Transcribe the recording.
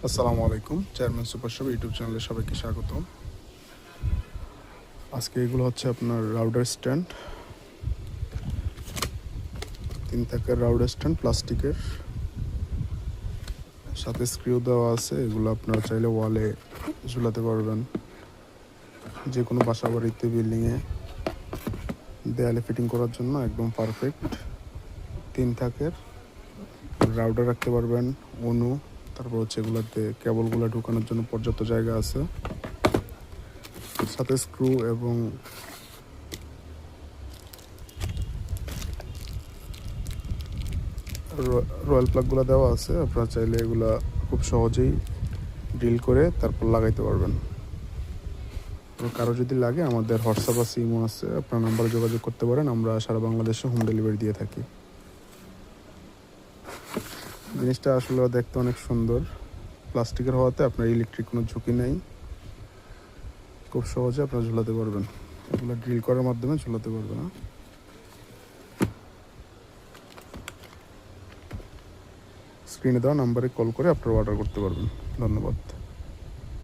আসসালামু আলাইকুম। Chairman super shop YouTube চ্যানেলে সবাইকে স্বাগত। আজকে এগুলো হচ্ছে আপনার রাউডার স্ট্যান্ড, 3 থাকের রাউডার স্ট্যান্ড, প্লাস্টিকের, সাথে স্ক্রিউ দেওয়া আছে। এগুলো আপনারা চাইলে ওয়ালে ঝুলাতে পারবেন, যে কোনো বাসা বাড়িতে, বিল্ডিংয়ে দেয়ালে ফিটিং করার জন্য একদম পারফেক্ট। 3 থাকের রাউডার রাখতে পারবেন, অনু, তারপর হচ্ছে এগুলোতে কেবলগুলো ঢুকানোর জন্য পর্যাপ্ত জায়গা আছে, সাথে স্ক্রু এবং রয়্যাল প্লাগগুলো দেওয়া আছে। আপনারা চাইলে এগুলা খুব সহজেই ড্রিল করে তারপর লাগাইতে পারবেন। কারো যদি লাগে আমাদের হোয়াটসঅ্যাপ আছে, ইমো আছে, আপনার নাম্বারে যোগাযোগ করতে পারেন। আমরা সারা বাংলাদেশে হোম ডেলিভারি দিয়ে থাকি। জিনিসটা আসলে দেখতে অনেক সুন্দর, প্লাস্টিকের হওয়াতে আপনার ইলেকট্রিক কোনো ঝুঁকি নেই, খুব সহজে আপনারা ঝুলাতে পারবেন। এগুলো ড্রিল করার মাধ্যমে ঝুলাতে পারবেন। স্ক্রিনে দেওয়া নাম্বারে কল করে আপনারা অর্ডার করতে পারবেন। ধন্যবাদ।